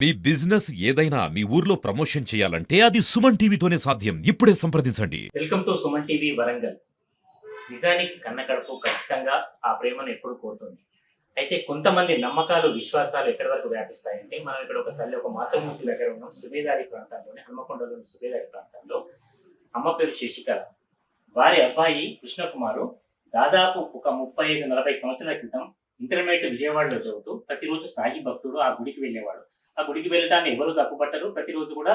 మీ business ఏదైనా మీ ఊర్లో promotion చేయాలంటే అది సుమన్ టీవీతోనే సాధ్యం. ఇప్పుడే సంప్రదించండి. Welcome to Suman TV Warangal. నిజానికి కన్న కడుపు ఖచ్చితంగా ఆ ప్రేమను ఎప్పుడు కోరుతుంది. అయితే కొంతమంది నమ్మకాలు, విశ్వాసాలు ఎక్కడి వరకు వ్యాపిస్తాయంటే, మనం ఇక్కడ ఒక తల్లి, ఒక మాతృమూర్తి దగ్గర ఉన్నాం. సుబేదారి ప్రాంతాల్లోని, హన్మకొండలోని సుబేదారి ప్రాంతంలో అమ్మ పేరు శశికళ. వారి అబ్బాయి కృష్ణకుమారు దాదాపు ఒక 35-40 సంవత్సరాల క్రితం ఇంటర్మీడియట్ విజయవాడలో చదువుతూ ప్రతిరోజు సాయి భక్తుడు ఆ గుడికి వెళ్ళేవాడు. ఆ గుడికి వెళ్ళటాన్ని ఎవరు తప్పుపట్టరు. ప్రతిరోజు కూడా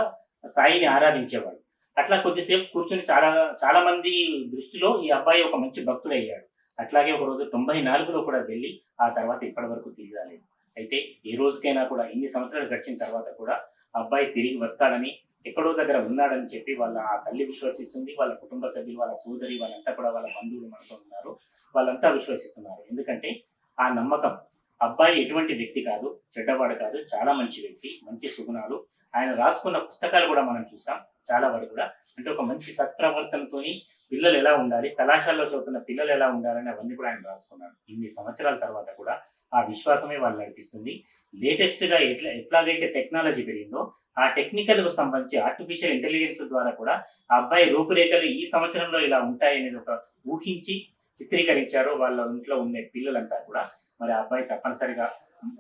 సాయిని ఆరాధించేవాడు. అట్లా కొద్దిసేపు కూర్చొని చాలా చాలా మంది దృష్టిలో ఈ అబ్బాయి ఒక మంచి భక్తుడు అయ్యాడు. అట్లాగే ఒక రోజు 94లో కూడా వెళ్ళి ఆ తర్వాత ఇప్పటి వరకు తిరిగి రాలేదు. అయితే ఏ రోజుకైనా కూడా ఇన్ని సంవత్సరాలు గడిచిన తర్వాత కూడా ఆ అబ్బాయి తిరిగి వస్తాడని, ఎక్కడో దగ్గర ఉన్నాడని చెప్పి వాళ్ళ ఆ తల్లి విశ్వసిస్తుంది. వాళ్ళ కుటుంబ సభ్యులు, వాళ్ళ సోదరి, వాళ్ళంతా కూడా వాళ్ళ బంధువులు మనతో ఉన్నారు. వాళ్ళంతా విశ్వసిస్తున్నారు. ఎందుకంటే ఆ నమ్మకం. అబ్బాయి ఎటువంటి వ్యక్తి కాదు, చెడ్డవాడు కాదు, చాలా మంచి వ్యక్తి, మంచి సుగుణాలు. ఆయన రాసుకున్న పుస్తకాలు కూడా మనం చూసాం. చాలా వరకు కూడా అంటే ఒక మంచి సత్ప్రవర్తనతోని పిల్లలు ఎలా ఉండాలి, కళాశాలలో చదువుతున్న పిల్లలు ఎలా ఉండాలని అవన్నీ కూడా ఆయన రాసుకున్నారు. ఇన్ని సంవత్సరాల తర్వాత కూడా ఆ విశ్వాసమే వాళ్ళు నడిపిస్తుంది. లేటెస్ట్ గా ఎట్లాగైతే టెక్నాలజీ పెరిగిందో, ఆ టెక్నికల్ కు సంబంధించి ఆర్టిఫిషియల్ ఇంటెలిజెన్స్ ద్వారా కూడా ఆ అబ్బాయి రూపురేఖలు ఈ సంవత్సరంలో ఇలా ఉంటాయనేది ఒక ఊహించి చిత్రీకరించారు వాళ్ళ ఇంట్లో ఉండే పిల్లలంతా కూడా. మరి ఆ అబ్బాయి తప్పనిసరిగా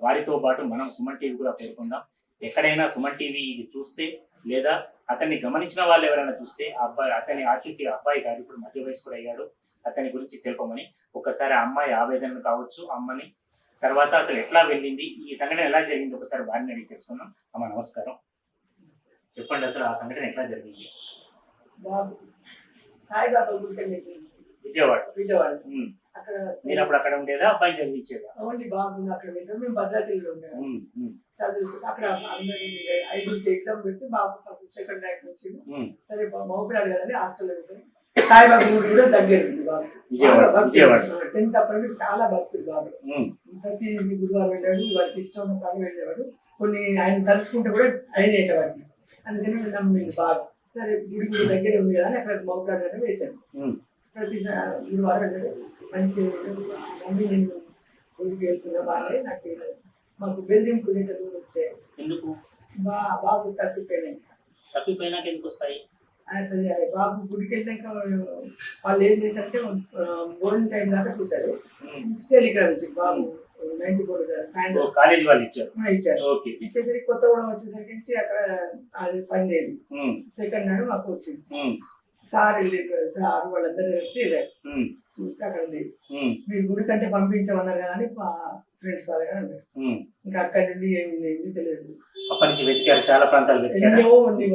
వారితో పాటు మనం సుమన్ టీవీ కూడా పేర్కొందాం. ఎక్కడైనా సుమన్ టీవీ ఇది చూస్తే, లేదా అతన్ని గమనించిన వాళ్ళు ఎవరైనా చూస్తే, ఆ అబ్బాయి అతని ఆచూకీ అబ్బాయి కాదు, ఇప్పుడు మధ్య వయసు కూడా అయ్యాడు, అతని గురించి తెలుపమని ఒకసారి ఆ అమ్మాయి ఆవేదన కావచ్చు, అమ్మని తర్వాత అసలు ఎట్లా వెళ్ళింది, ఈ సంఘటన ఎలా జరిగింది ఒకసారి వారిని అడిగి తెలుసుకున్నాం. అమ్మ నమస్కారం, చెప్పండి అసలు ఆ సంఘటన ఎట్లా జరిగింది? బాబు సాయిబాబా గుడికి విజయవాడ. విజయవాడ అక్కడ మీరు అప్పుడు అక్కడ ఉండేదా, అబ్బాయి చదివించేదా? ఓన్లీ బాబు అక్కడ వేసాం. మేము భద్రాచలిలో ఉండేవాళ్ళం. చదువు అక్కడ అందరి 5 ఎగ్జామ్ పెడితే బాబు ఫస్ట్ సెకండ్ ర్యాంక్ వచ్చింది. సరే మౌపిరాడు కదండి, హాస్టల్లో వేసాం. సాయిబాబా గుడి కూడా దగ్గర ఉంది బాబు. 10th అప్పటికి చాలా భక్తుడు బాబు. ప్రతి గురువారం వెళ్ళాడు, వాడికి ఇష్టం ఉన్న పని వెళ్ళేవాడు. కొన్ని ఆయన తలుసుకుంటే కూడా అయినేటవాడిని. అందుకని నమ్మింది బాబు. సరే గుడి గుడి దగ్గర ఉంది కదా అని అక్కడ మౌపిరాడు వేశాను. ప్రతి గురువారం వెళ్ళాడు. మంచి మమ్మీ నేను గుడికి వెళ్తున్నా బాగా, నాకు మాకు బెదిరింపు లెటర్లు వచ్చాయి. ఎందుకు? బాబు తప్పిపోయినాక. తప్పిపోయినాక ఎందుకు వస్తాయి? అసలు బాబు గుడికి వెళ్ళాక వాళ్ళు ఏం చేశారంటే భోజనం టైం దాకా చూశారు. టెలిగ్రామ్ ఇచ్చింది బాబు 94 సాయంత్రం కాలేజ్ వాళ్ళు ఇచ్చారు. ఇచ్చేసరికి కొత్త కూడా వచ్చేసరికి అక్కడ అది పని లేదు. సెకండ్ నాడు మాకు వచ్చింది. సార్ వెళ్ళారు, సార్ వాళ్ళందరూ కలిసి వెళ్ళారు. చూస్తే అక్కడ లేదు. మీరు గుడి కంటే పంపించమన్నారు కదా అని మా ఫ్రెండ్స్ వాళ్ళగా అన్నారు. ఇంకా అక్కడి నుండి ఏమి తెలియదు. అప్పటి నుంచి వెతికారు, చాలా ప్రాంతాలు ఎన్నో ఉంది.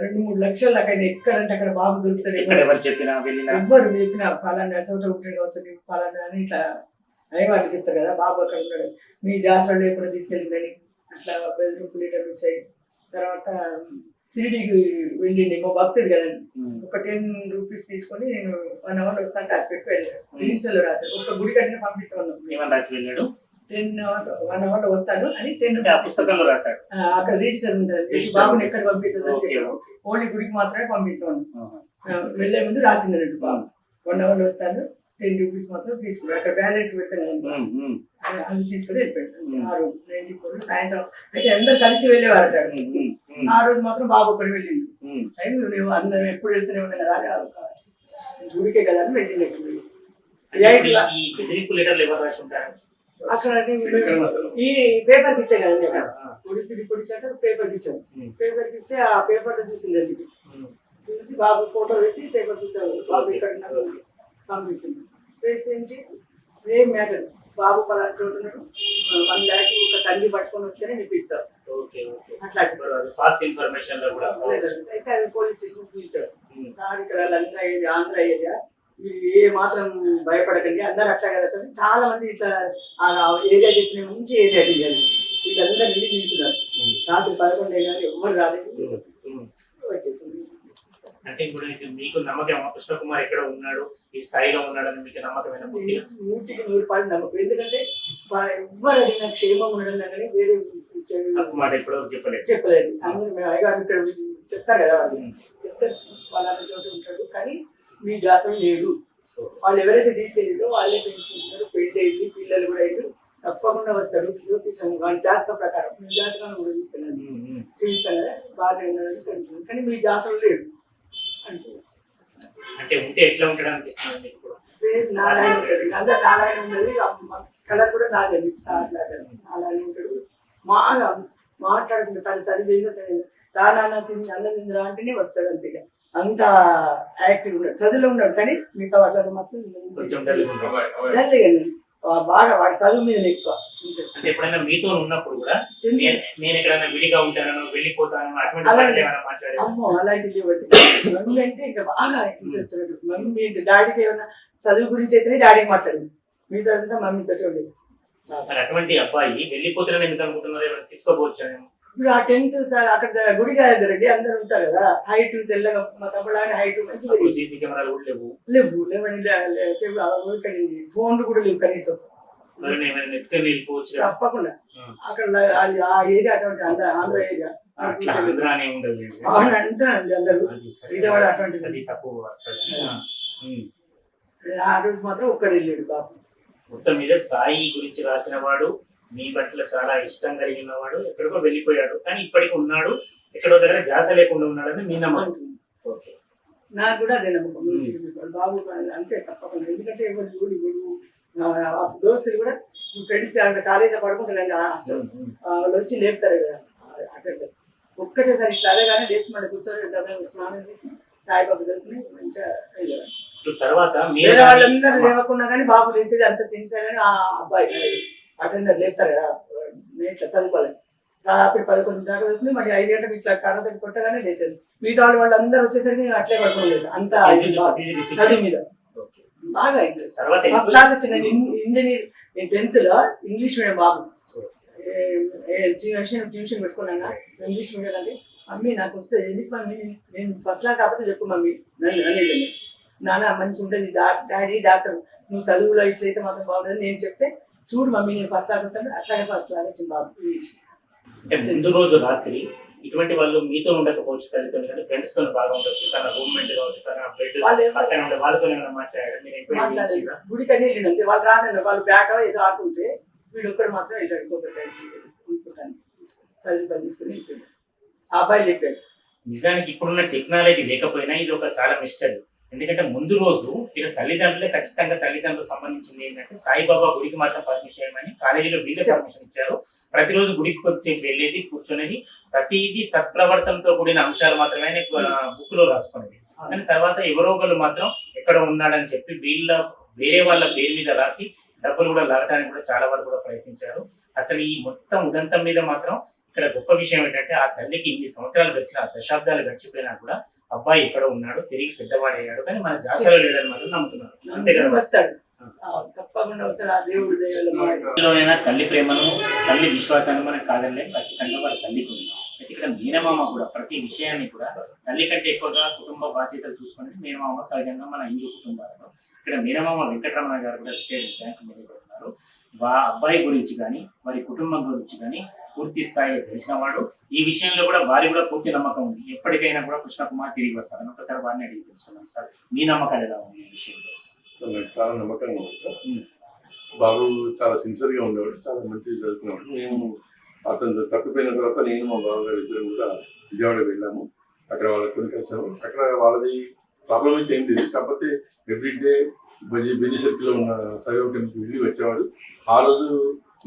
2-3 లక్షల దాకా ఎక్కడంటే అక్కడ బాబు దొరుకుతాడు. ఎవరు చెప్పినా ఎవ్వరు చెప్పినా పలానా చోట ఉంటాడు కావచ్చు, పలానా అని ఇట్లా అయ్యవాళ్ళు చెప్తారు కదా, బాబు అక్కడ ఉన్నాడు, మీ జాస్వాళ్ళు ఎప్పుడు తీసుకెళ్ళిందని అట్లా బెదిరింపు లీటర్లు వచ్చాయి. తర్వాత సిరిడీకి వెళ్ళింది మా భక్తుడు కదండి. ఒక 10 రూపీస్ తీసుకొని నేను 1 hour వస్తాను రాసి పెట్టి వెళ్ళాను. రిజిస్టర్లో రాశాను. ఒక గుడి కట్టిన పంపించమన్నాను. రాసి వెళ్ళాడు. 1 hour లో వస్తాను అని 10 పుస్తకంలో రాశాడు. అక్కడ రిజిస్టర్ ఉంటుంది, బాబుని ఎక్కడ పంపించదు, ఓన్లీ గుడికి మాత్రమే పంపించమన్నాను. వెళ్లే ముందు రాసింది అన్నట్టు, బాబు 1 hour లో వస్తాను, 10 రూపీస్ మాత్రం తీసుకున్నాను. అక్కడ బ్యాలెన్స్ పెడతాను, అది తీసుకొని వెళ్ళిపోయాను. ఆ రోజు 94 సాయంత్రం అయితే అందరు కలిసి వెళ్ళేవారు. ఆ రోజు మాత్రం బాబు ఒక్కడు వెళ్ళింది. నువ్వు అందరం ఎప్పుడు వెళ్తూనే ఉన్నా కదా అని, గుడికే కదా అని వెళ్ళినట్టు. అక్కడ ఈ పేపర్కి ఇచ్చా కదండి, అక్కడ పొడిసి పొడిచాక పేపర్కి ఇచ్చాను. పేపర్కి ఇస్తే ఆ పేపర్ చూసింది వెళ్ళి, చూసి బాబు ఫోటో వేసి పేపర్కి ఇచ్చాను. బాబు ఇక్కడ పంపించింది. వేసి ఏంటి సేమ్ మ్యాటర్, బాబు పలానా చోటున్నాడు, 1 lakh ఒక తల్లి పట్టుకొని వస్తేనే నిపిస్తారు. అట్లా అయితే అవి పోలీస్ స్టేషన్ పిలిచారు. సార్ ఇక్కడ లంగా ఏరియా, ఆంధ్ర ఏరియా, మీరు ఏ మాత్రం భయపడకండి, అందరు అట్లా కదా సార్. చాలా మంది ఇట్లా ఆ ఏరియా చెప్పిన మంచి ఏరియా దిగారు. వీళ్ళందరూ వెళ్ళి తీసుకున్నారు. రాత్రి 11 అయ్యారు, ఎవరు రాలేదు, వచ్చేసింది. అంటే ఇప్పుడు మీకు నమ్మకం కృష్ణకుమార్ ఎక్కడ ఉన్నాడు, ఈ స్థాయిలో ఉన్నాడని మీకు నమ్మకమైన? 100% నమ్మకం. ఎందుకంటే ఎవ్వరు అడిగిన క్షేమం ఉండడం కానీ వేరే మాట ఇప్పుడు చెప్పలేదు. అందరూ మేము అయ్యగారు ఇక్కడ చెప్తారు కదా, వాళ్ళు చెప్తారు వాళ్ళ చోట ఉంటాడు, కానీ మీ జాసం లేడు. వాళ్ళు ఎవరైతే తీసుకెళ్ళారో వాళ్ళే పెంచుకుంటున్నారు, పెళ్లి అయింది, పిల్లలు కూడా అయ్యారు. తప్పకుండా వస్తాడు. జ్యోతిషం వాడి జాతక ప్రకారం మీ జాతకాన్ని కూడా చూస్తున్నాను, చూపిస్తాను కదా బాగా ఉన్నాడని కంటున్నాను. కానీ మీ జాతకం లేడు అంటే అంటే ఉంటే ఎట్లా ఉంటాడు అనిపిస్తుంది మీకు కూడా? సేమ్ నారాయణ ఉంటాడు. అందరు నారాయణ ఉన్నది, కలర్ కూడా నాదే సార్ లాగా నారాయణ ఉంటాడు. మాట్లాడుకుంటే తను చదివేదో తెలియదు, రానా తిని అన్నం తిందిరా అంటేనే వస్తాడు. అంతే అంత యాక్టివ్ ఉన్నాడు, చదువులో ఉన్నాడు. కానీ మిగతా వాటిలో మాత్రం కొంచెం తెలుస్తుంది. తెలియదు బాగా వాడి చదువు మీద ఎక్కువ ఇంట్రెస్ట్. అంటే ఎప్పుడైనా మీతో ఉన్నప్పుడు కూడా నేను ఎక్కడైనా విడిగా ఉంటాను వెళ్ళిపోతాను అటువంటి అలాగే. మాటలు ఏమైనా మాట్లాడేది? అమ్మో అలాంటివి బట్టి మమ్మీ అంటే ఇంకా బాగా ఇంట్రెస్ట్. మమ్మీ డాడీకి ఏమన్నా చదువు గురించి అయితేనే డాడీకి మాట్లాడేది, మిగతా అంతా మమ్మీతో ఉండేది. మరి అటువంటి అబ్బాయి వెళ్ళిపోతారని ఎందుకు అనుకుంటున్నారు? ఏమైనా తీసుకోపోవచ్చాను. ఇప్పుడు ఆ 10th అక్కడ గుడి దగ్గరండి అందరు ఉంటారు కదా, హైట్ తెల్లగా మా తమ్ముడు హైట్ మంచిగా సీసీ కెమెరాలు కూడా లేవు. లేవు ఫోన్లు కూడా లేవు కనీసం. ఎవరైనా ఏమైనా ఎత్తుకొని వెళ్ళిపోవచ్చు కదా. తప్పకుండా అక్కడ అది ఆ ఏరియా అటువంటి ఆంధ్ర ఏరియా అట్లా ఆంధ్రా అనే ఉండదు. అవును అంటారండి అందరు అది సరే. విజయవాడ అటువంటిది. అది తప్పు అక్కడ. ఆ రోజు మాత్రం ఒక్కడు వెళ్ళాడు బాబు. మొత్తం మీద సాయి గురించి రాసిన వాడు, మీ పట్ల చాలా ఇష్టం కలిగిన వాడు, ఎక్కడికో వెళ్ళిపోయాడు కానీ ఇప్పటికి ఉన్నాడు, ఎక్కడో దగ్గర ధ్యాస లేకుండా ఉన్నాడని మీ నమ్మకం. ఓకే, నాకు కూడా అదే నమ్మకం బాబు అంతే తప్పకుండా. ఎందుకంటే ఎవరు చూడు దోస్తులు కూడా ఫ్రెండ్స్ కాలేజీలో పడుకుంటారండి హాస్టల్, వాళ్ళు వచ్చి లేపుతారు కదా అటెండ్. ఒక్కటేసారి చదవగానే లేచి మళ్ళీ కూర్చొని స్నానం చేసి సాయిబాబు చదువుకుని మంచిగా వెళ్ళేవాడు. తర్వాత వేరే వాళ్ళందరూ లేవకుండా కానీ బాబు లేసేది అంత సిన్సియర్ అని. ఆ అబ్బాయి అటెండర్ లేపుతారు కదా ఇట్లా చదువుకోవాలి, రాత్రి 11 దాకా చదువుకుని మళ్ళీ 5 గంటలకు ఇట్లా కర్రతోటి కొట్టగానే లేసేది. మిగతా వాళ్ళందరూ వచ్చేసరికి నేను అట్లే పడుకోలేదు, అంత చదువు మీద బాగా ఇంట్రెస్ట్. ఫస్ట్ క్లాస్ వచ్చిన ఇంజనీర్ 10th లో ఇంగ్లీష్ మీడియం బాబు ట్యూషన్ పెట్టుకున్నాను ఇంగ్లీష్ మీడియం. అంటే మమ్మీ నాకు వస్తే ఎందుకు మమ్మీ నేను ఫస్ట్ క్లాస్ కాకపోతే చెప్పు మమ్మీ నన్ను అనేది. నాన్న మంచిగా ఉంటుంది డాడీ డాక్టర్, నువ్వు చదువులో ఇట్లయితే మాత్రం బాగుంటుంది నేను చెప్తే చూడు మమ్మీ నేను ఫస్ట్ క్లాస్ వస్తాను. అట్లాగే ఫస్ట్ క్లాస్ వచ్చింది బాబు. అంటే ముందు రోజు రాత్రి ఇటువంటి వాళ్ళు మీతో ఉండకపోవచ్చు, తల్లితో కానీ ఫ్రెండ్స్ తో బాగా ఉండొచ్చు, తన రూమ్మేట్ కావచ్చు, తన బెడ్ పక్కన ఉండే వాళ్ళతో ఏమైనా మాట్లాడారు మీరు? ఎంక్వైరీ గుడికి అన్ని వెళ్ళిండు అంతే. వాళ్ళు రానండి, వాళ్ళు బ్యాట్ ఏదో ఆడుతుంటే వీడు ఒక్కడు మాత్రం వెళ్ళాడు. ఇంకొకటి అనుకుంటాను పది తీసుకుని వెళ్ళిపోయాడు. ఆ అబ్బాయి వెళ్ళిపోయాడు. నిజానికి ఇప్పుడున్న టెక్నాలజీ లేకపోయినా ఇది ఒక చాలా మిస్టరీ. ఎందుకంటే ముందు రోజు వీళ్ళ తల్లిదండ్రులే ఖచ్చితంగా తల్లిదండ్రులకు సంబంధించింది ఏంటంటే సాయిబాబా గుడికి మాత్రం పర్మిషన్ ఇవ్వమని కాలేజీలో వీళ్ళే పర్మిషన్ ఇచ్చారు. ప్రతిరోజు గుడికి కొద్దిసేపు వెళ్ళేది, కూర్చునేది, ప్రతిదీ సత్ప్రవర్తనతో కూడిన అంశాలు మాత్రమే బుక్ లో రాసుకునేది. కానీ తర్వాత ఎవరో ఒకళ్ళు మాత్రం ఎక్కడ ఉన్నాడని చెప్పి వేరే వాళ్ళ పేరు మీద రాసి డబ్బులు కూడా లాగడానికి కూడా చాలా వరకు కూడా ప్రయత్నించారు. అసలు ఈ మొత్తం ఉదంతం మీద మాత్రం ఇక్కడ గొప్ప విషయం ఏంటంటే ఆ తల్లికి ఇన్ని సంవత్సరాలు గడిచిన 10 దశాబ్దాలు గడిచిపోయినా కూడా అబ్బాయి ఎక్కడ ఉన్నాడు, తిరిగి పెద్దవాడయ్యాడు కానీ మన జాసలో లేడని మాత్రం నమ్ముతున్నారు. అంతే కదా, వస్తాడు తప్పకుండా వస్తాడు. ఆ దేవుడి దయవల్ల తల్లి ప్రేమను తల్లి విశ్వాసాన్ని మనం కాదనలేం, ఖచ్చితంగా వాళ్ళ తల్లికి ఉంది. అయితే ఇక్కడ మీనమామ కూడా ప్రతి విషయాన్ని కూడా తల్లి కంటే ఎక్కువగా కుటుంబ బాధ్యతలు చూసుకునేది మీనమామ. సహజంగా మన హిందూ కుటుంబాలలో ఇక్కడ మీనమామ వెంకటరమణ గారు కూడా రిటైర్డ్ బ్యాంక్ మేనేజర్ ఉన్నారు. అబ్బాయి గురించి కానీ వారి కుటుంబం గురించి కానీ పూర్తి స్థాయిలో తెలిసిన వాడు. ఈ విషయంలో కూడా వారి కూడా పూర్తి నమ్మకం ఉంది, ఎప్పటికైనా కూడా కృష్ణకుమార్ తిరిగి వస్తారని. ఒకసారి వారిని అడిగి తెలుసుకున్నాం. సార్ మీ నమ్మకాలు ఎలా ఉంది ఈ విషయంలో? నాకు చాలా నమ్మకంగా ఉంది సార్. బాబు చాలా సిన్సియర్గా ఉండేవాడు, చాలా మంచిగా చదువుకునేవాడు. మేము అతను తప్పిపోయిన తర్వాత నేను మా బావగారు ఇద్దరు కూడా విజయవాడ వెళ్ళాము. అక్కడ వాళ్ళకి కొన్ని కలిసాము. అక్కడ వాళ్ళది ప్రాబ్లం అయితే ఏం లేదు, కాకపోతే ఎవ్రీడే బెంజీ సర్కిల్లో ఉన్న సాయిబాబా టెంపుల్కి వెళ్ళి వచ్చేవాడు. ఆ రోజు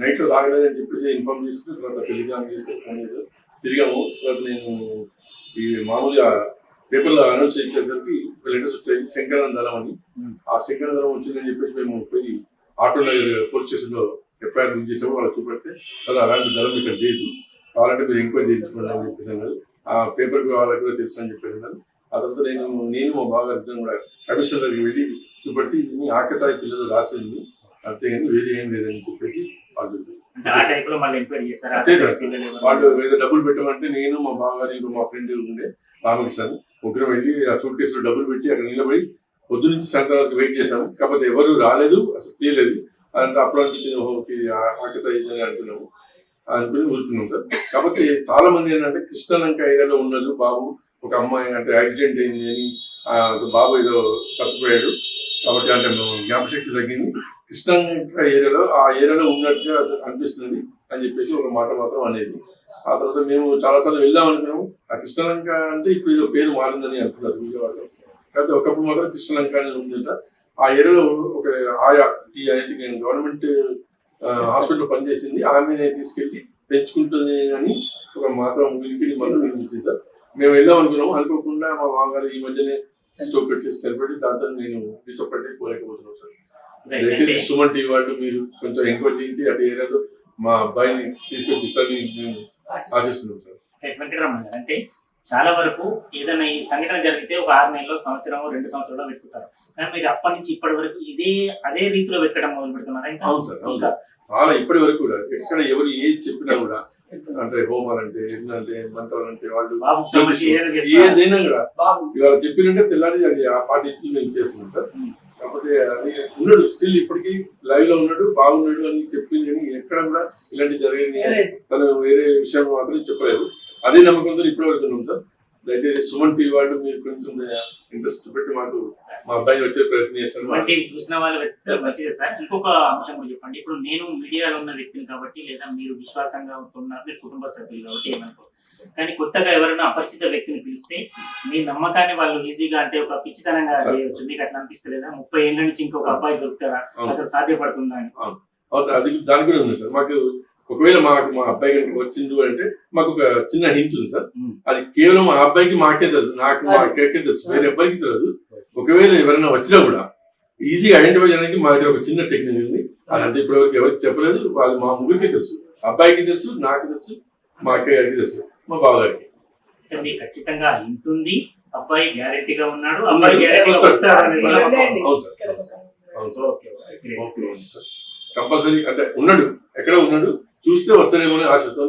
నైట్లో రాగలేదని చెప్పేసి ఇన్ఫార్మ్ చేసుకుని తర్వాత టెలిగ్రామ్ చేసి తిరిగాము. తర్వాత నేను ఈ మామూలుగా పేపర్లో అనౌన్స్ చేసేసరికి లెటర్స్ వచ్చాయి శంకరన్ దళం అని. ఆ శంకరన్ దళం వచ్చిందని చెప్పేసి మేము పోయి ఆటో నగర్ పోలీస్ స్టేషన్లో ఎఫ్ఐఆర్ బుక్ చేసాము. వాళ్ళు చూపెడితే అసలు అలాంటి దళం ఇక్కడ లేదు, కావాలంటే మీరు ఎంక్వైరీ చేయించుకోండి అని చెప్పేసి అన్నారు. ఆ పేపర్ వాళ్ళకి కూడా తెలుసు అని చెప్పేసి అన్నారు. ఆ తర్వాత నేను మా బావగారు కూడా కమిషనర్ దగ్గరికి వెళ్ళి చూపెట్టి ఇది ఆకతాయి పిల్లలు రాసింది అంతేగాని వేరే ఏం లేదని చెప్పేసి వాళ్ళు ఏదో డబ్బులు పెట్టమంటే నేను మా బావగారు ఇంకా మా ఫ్రెండ్ ఉండే రామకృష్ణ ముగ్గురు వెళ్ళి ఆ సూట్ కేసులో డబ్బులు పెట్టి అక్కడ నిలబడి పొద్దు నుంచి సాయంత్రం వరకు వెయిట్ చేశాము. కాకపోతే ఎవరు రాలేదు, అసలు తీయలేదు. అదంతా అప్పుడు అనిపించింది ఆకత అయిందని అనుకున్నాము, అనుకుని ఊరుకున్నాం సార్. కాకపోతే చాలా మంది ఏంటంటే కృష్ణలంక ఏరియాలో ఉన్నది బాబు ఒక అమ్మాయి అంటే యాక్సిడెంట్ అయింది అని బాబు ఏదో తప్పిపోయాడు, కాబట్టి అంటే జ్ఞాపశక్తి తగ్గింది. కృష్ణంక ఏరియాలో ఉన్నట్టుగా అనిపిస్తుంది అని చెప్పేసి ఒక మాట మాత్రం అనేది. ఆ తర్వాత మేము చాలాసార్లు వెళ్దాం అనుకున్నాము. ఆ కృష్ణలంక అంటే ఇప్పుడు ఏదో పేరు మారిందని అంటున్నారు విజయవాడలో. కాకపోతే ఒకప్పుడు మాత్రం కృష్ణలంక అనేది ఉందంట. ఆ ఏరియాలో ఒక ఆయా గవర్నమెంట్ హాస్పిటల్ పనిచేసింది, ఆమెనే తీసుకెళ్లి పెంచుకుంటుంది అని ఒక మాత్రం వినికిడి మాత్రం వినిపించింది సార్. మేము వెళ్దాం అనుకున్నాము, అనుకోకుండా మా మామగారు ఈ మధ్యనే స్టోక్ వచ్చేసి చనిపోయి దాంతో నేను డిసప్పాయింట్ అయిపోలేకపోతున్నాను సార్. దయచేసి సుమన్ టీవీ వాళ్ళు మీరు కొంచెం ఎంక్వైరీ చేయించి అటు ఏరియాలో మా అబ్బాయిని తీసుకొచ్చి ఇస్తారని మేము ఆశిస్తున్నాం సార్. వెంకటరమణ గారు, అంటే చాలా వరకు ఏదైనా ఈ సంఘటన జరిగితే ఒక 6 నెలల్లో, సంవత్సరం, 2 సంవత్సరాలు వెతుకుతారు. కానీ మీరు అప్పటి నుంచి ఇప్పటి వరకు అదే రీతిలో వెతకడం మొదలు పెడుతున్నారా? అవును సార్, అవును. చాలా ఇప్పటి వరకు కూడా ఎక్కడ ఎవరు ఏది చెప్పినా కూడా అంటే హోమాలంటే ఏంటంటే మంత్రాలంటే వాళ్ళు ఏదైనా కూడా ఇవాళ చెప్పినంటే తెల్లారి అది ఆ పార్టీ మేము చేస్తున్నాం సార్. కాకపోతే అది ఉన్నాడు స్టిల్ ఇప్పటికీ లైవ్ లో ఉన్నాడు, బాగున్నాడు అని చెప్పింది కానీ ఎక్కడ కూడా ఇలాంటి జరిగింది తను వేరే విషయం మాత్రం చెప్పలేదు. అదే నమ్మకంతో ఇప్పటి వరకు ఉన్నాం సార్. దయచేసి సుమన్ టీవీ వాళ్ళు మీరు కొంచెం ఇంట్రెస్ట్ పెట్టి మాకు మా అబ్బాయిని వచ్చే ప్రయత్నం చేస్తాను. చూసిన వాళ్ళు మంచిదే సార్. ఇంకొక అంశం కూడా చెప్పండి. ఇప్పుడు నేను మీడియాలో ఉన్న వ్యక్తిని కాబట్టి, లేదా మీరు విశ్వాసంగా ఉంటున్నారు, మీరు కుటుంబ సభ్యులు కాబట్టి ఏమనుకో, కానీ కొత్తగా ఎవరైనా అపరిచిత వ్యక్తిని పిలిస్తే మీ నమ్మకాన్ని వాళ్ళు ఈజీగా అంటే ఒక పిచ్చితనంగా చేయొచ్చు. మీకు అట్లా అనిపిస్తలేదా? 30 ఏళ్ళ నుంచి ఇంకొక అబ్బాయి దొరుకుతారా? అసలు సాధ్యపడుతుందా అని? అది దాని కూడా ఉంది సార్. మాకు ఒకవేళ మా అబ్బాయి కనుక వచ్చిండు అంటే మాకు ఒక చిన్న హింట్ ఉంది సార్. అది కేవలం మా అబ్బాయికి మాకే తెలుసు, మాకే తెలుసు, వేరే అబ్బాయికి తెలియదు. ఒకవేళ ఎవరైనా వచ్చినా కూడా ఈజీగా ఐడెంటిఫై చేయడానికి మా దగ్గర ఒక చిన్న టెక్నిక్ ఉంది. అదంటే ఇప్పుడు ఎవరికి చెప్పలేదు, అది మా ముగ్గురికి తెలుసు. అబ్బాయికి తెలుసు, నాకు తెలుసు, మా అక్కయ్య గారికి తెలుసు, మా బావగారికి. ఖచ్చితంగా ఉంటుంది. అబ్బాయి గ్యారెంటీగా ఉన్నాడు, అబ్బాయి గ్యారెంటీగా వస్తాడు. అవును సార్, అవును సార్. కంపల్సరీ అంటే ఉన్నాడు, ఎక్కడ ఉన్నాడు, చూస్తే వస్తాడేమో అనే ఆశతో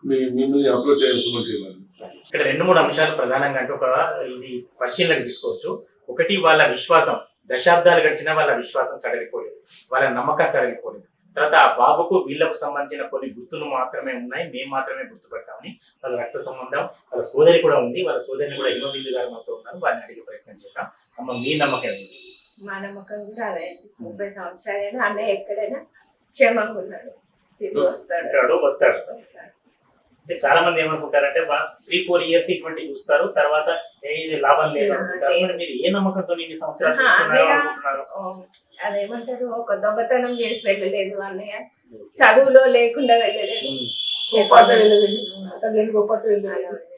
మిమ్మల్ని అప్రోచ్ చేయాలి సుమన్ టీవీ వాళ్ళు. ఇక్కడ 2-3 అంశాలు ప్రధానంగా అంటే ఒక ఇది పరిశీలనకు తీసుకోవచ్చు. ఒకటి, వాళ్ళ విశ్వాసం. దశాబ్దాలు గడిచినా వాళ్ళ విశ్వాసం సడలిపోలేదు, వాళ్ళ నమ్మకం సడలిపోలేదు. తర్వాత ఆ బాబుకు వీళ్ళకు సంబంధించిన కొన్ని గుర్తులు మాత్రమే ఉన్నాయి, మేము మాత్రమే గుర్తుపెడతామని. వాళ్ళ రక్త సంబంధం, వాళ్ళ సోదరి కూడా ఉంది. వాళ్ళ సోదరిని కూడా హిమబిందు గారు మాతో ఉన్నారు, వారిని అడిగే ప్రయత్నం చేద్దాం. అమ్మ, మీ నమ్మకం ఏంటి? మా నమ్మకం కూడా అదే. 30 సంవత్సరాలైనా అన్నయ్య ఎక్కడైనా క్షేమంగా ఉన్నాడు, తిరిగి వస్తాడు. అంటే చాలా మంది ఏమనుకుంటారంటే 3-4 ఇయర్స్ ఇటువంటి చూస్తారు, తర్వాత ఇది లాభం లేదు అనుకుంటారు. మీరు ఏ నమ్మకంతో ఇన్ని సంవత్సరాలు అనుకుంటున్నారు? అదేమంటారు, ఒక దొంగతనం చేసి వెళ్ళలేదు అన్నయ్య, చదువులో లేకుండా వెళ్ళలేదు,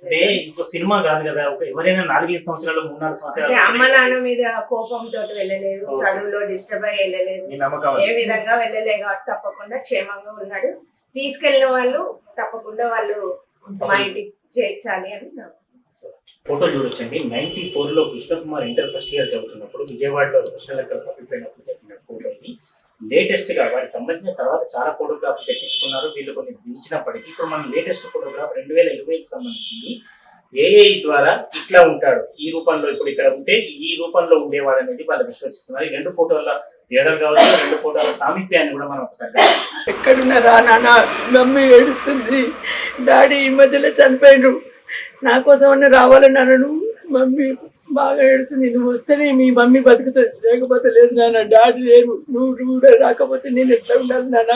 అంటే ఇంకో సినిమా కాదు కదా. ఎవరైనా 4-5 సంవత్సరాలు 3-4 సంవత్సరాలు అమ్మ నాన్న మీద కోపంతో వెళ్ళలేదు, చదువులో డిస్టర్బ్ అయ్యి వెళ్ళలేదు, ఏ విధంగా వెళ్ళలేదు కాబట్టి తప్పకుండా క్షేమంగా ఉన్నాడు. తీసుకెళ్లిన వాళ్ళు తప్పకుండా వాళ్ళు మా ఇంటికి చేర్చాలి అని. ఫోటో చూడొచ్చండి. 94లో కృష్ణకుమార్ ఇంటర్ ఫస్ట్ ఇయర్ చదువుతున్నప్పుడు విజయవాడలో కృష్ణలెక్కలు తప్పిపోయినప్పుడు చెప్పిన ఫోటోని లేటెస్ట్ గా వారికి సంబంధించిన తర్వాత చాలా ఫోటోగ్రాఫ్లు తెప్పించుకున్నారు. వీళ్ళు కొన్ని దించినప్పటికీ ఇప్పుడు మనం లేటెస్ట్ ఫోటోగ్రాఫ్ 2020కి సంబంధించింది. ఏఐ ద్వారా ఇట్లా ఉంటాడు, ఈ రూపంలో ఇప్పుడు ఇక్కడ ఉంటే ఈ రూపంలో ఉండేవాడు అనేది వాళ్ళు విశ్వసిస్తున్నారు. ఈ 2 ఫోటోల తేడాలు కావచ్చు, 2 ఫోటోల సామీప్యాన్ని కూడా మనం ఒకసారి ఎక్కడున్నారా నాన్న, మమ్మీ ఏడుస్తుంది, డాడీ ఈ మధ్యలో చనిపోయాడు, నా కోసం అన్న రావాలన్నాను. మమ్మీ బాగా ఏడుస్తుంది, నువ్వు వస్తేనే మీ మమ్మీ బతుకుతుంది, లేకపోతే లేదు నాన్న, డాడీ లేరు, నువ్వు కూడా రాకపోతే నేను ఎట్లా ఉండాలి నాన్న,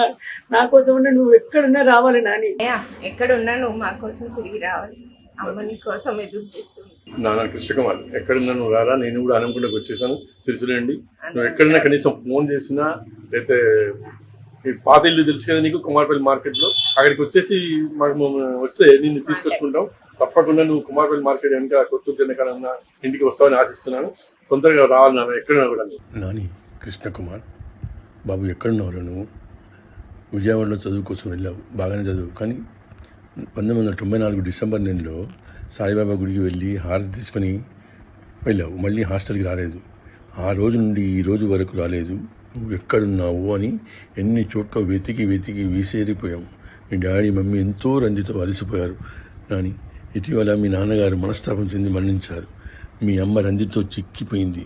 నా కోసం అన్న నువ్వు ఎక్కడున్నా రావాలి నాని. ఎక్కడున్నా నువ్వు మా కోసం తిరిగి రావాలి, అమ్మ నీ కోసం ఎదురు చూస్తుంది. నాన్న కృష్ణకుమార్, ఎక్కడున్నా నువ్వు రారా, నేను కూడా అనుకుంటాకు వచ్చేసాను సిరిసిల్లండి. నువ్వు ఎక్కడన్నా కనీసం ఫోన్ చేసినా, లేకపోతే పాత ఇల్లు తెలుసు కదా నీకు, కుమార్పల్లి మార్కెట్లో, అక్కడికి వచ్చేసి మాకు వస్తే నిన్ను తీసుకొచ్చుకుంటాం. తప్పకుండా నువ్వు కుమార్పల్లి మార్కెట్ వెనక కొత్త వెనకాలన్నా ఇంటికి వస్తావని ఆశిస్తున్నాను. తొందరగా రావాలి నాన్న, ఎక్కడున్నా కూడా. నాని కృష్ణకుమార్ బాబు, ఎక్కడున్నావు నువ్వు? విజయవాడలో చదువు కోసం వెళ్ళావు, బాగానే చదువు, కానీ 1994 డిసెంబర్ నెలలో సాయిబాబా గుడికి వెళ్ళి హారతి తీసుకొని వెళ్ళావు, మళ్ళీ హాస్టల్కి రాలేదు. ఆ రోజు నుండి ఈ రోజు వరకు రాలేదు. నువ్వు ఎక్కడున్నావు అని ఎన్ని చోట్ల వెతికి వీసేరిపోయాము. మీ డాడీ మమ్మీ ఎంతో రంజితో అలసిపోయారు. నాని, ఇటీవల మీ నాన్నగారు మనస్తాపం చెంది మరణించారు. మీ అమ్మ రంజితో చిక్కిపోయింది,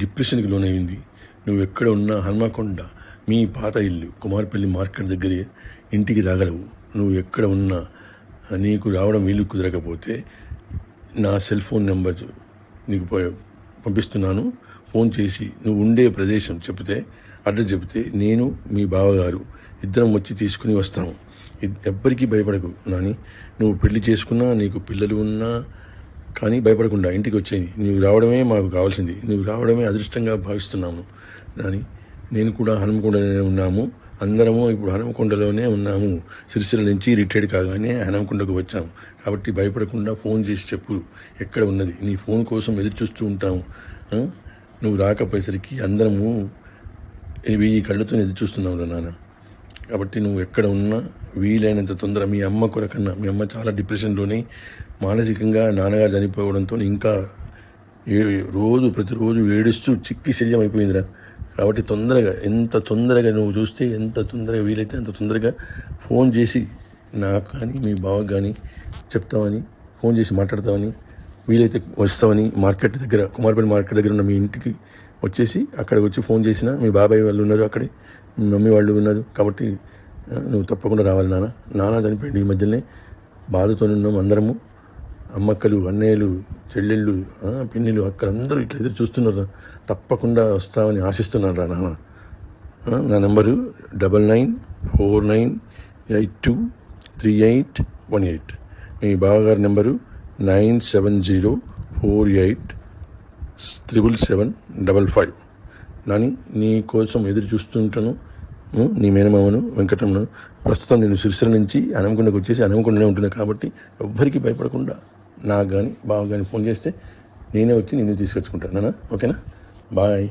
డిప్రెషన్కి లోనైంది. నువ్వు ఎక్కడ ఉన్నా హన్మకొండ మీ పాత ఇల్లు కుమార్పల్లి మార్కెట్ దగ్గరే ఇంటికి రాగలవు. నువ్వు ఎక్కడ ఉన్నా నీకు రావడం వీలు కుదరకపోతే నా సెల్ ఫోన్ నెంబర్ నీకు పంపిస్తున్నాను, ఫోన్ చేసి నువ్వు ఉండే ప్రదేశం చెప్తే, అడ్రస్ చెప్తే నేను మీ బావగారు ఇద్దరం వచ్చి తీసుకుని వస్తాము. ఎవ్వరికీ భయపడకు నాని. నువ్వు పెళ్లి చేసుకున్నా, నీకు పిల్లలు ఉన్నా కానీ భయపడకుండా ఇంటికి వచ్చేయి. నువ్వు రావడమే మాకు కావాల్సింది. నువ్వు రావడమే అదృష్టంగా భావిస్తున్నాము నాని. నేను కూడా హనుమకొండలోనే ఉన్నాము. అందరము ఇప్పుడు హనుమకొండలోనే ఉన్నాము. సిరిసిల్ల నుంచి రిటైర్డ్ కాగానే హనుమకొండకు వచ్చాము. కాబట్టి భయపడకుండా ఫోన్ చేసి చెప్పు ఎక్కడ ఉన్నది. నీ ఫోన్ కోసం ఎదురు చూస్తూ ఉంటాము. నువ్వు రాకపోయేసరికి అందరము 1000 కళ్ళతో ఎదురు చూస్తున్నావు నాన్న. కాబట్టి నువ్వు ఎక్కడ ఉన్నా వీలైనంత తొందర మీ అమ్మ కొరకన్నా, మీ అమ్మ చాలా డిప్రెషన్లోనే మానసికంగా నాన్నగారు చనిపోవడంతో ఇంకా ప్రతిరోజు ఏడుస్తూ చిక్కి శల్యం అయిపోయిందిరా. కాబట్టి తొందరగా, ఎంత తొందరగా నువ్వు చూస్తే ఎంత తొందరగా వీలైతే అంత తొందరగా ఫోన్ చేసి నాకు కానీ మీ బావకు కానీ చెప్తామని, ఫోన్ చేసి మాట్లాడతామని, వీలైతే వస్తామని, మార్కెట్ దగ్గర కుమారపల్లి మార్కెట్ దగ్గర ఉన్న మీ ఇంటికి వచ్చేసి అక్కడికి వచ్చి ఫోన్ చేసినా మీ బాబాయ్ వాళ్ళు ఉన్నారు అక్కడే, మీ మమ్మీ వాళ్ళు ఉన్నారు. కాబట్టి నువ్వు తప్పకుండా రావాలి నాన్న. నాన్న చనిపోయింది ఈ మధ్యనే, బాధతో ఉన్నాం అందరము. అమ్మక్కలు, అన్నయ్యలు, చెల్లెళ్ళు, పిన్నిలు, అక్కలు అందరూ ఇట్లా ఎదురు చూస్తున్నారు. తప్పకుండా వస్తామని ఆశిస్తున్నాను రా నాన్న. నా నెంబరు 9949823818. మీ బావగారి నెంబరు 9704877755. నాని, నీ కోసం ఎదురు చూస్తుంటాను. నీ మేనమామను వెంకటరమణ. ప్రస్తుతం నేను సిరిసిల్ల నుంచి హనుమకొండకు వచ్చేసి హనుమకొండనే ఉంటున్నా. కాబట్టి ఎవ్వరికీ భయపడకుండా నాకు కానీ బావ కానీ ఫోన్ చేస్తే నేనే వచ్చి నిన్ను తీసుకొచ్చుకుంటాను నాన్న. ఓకేనా? బాయ్.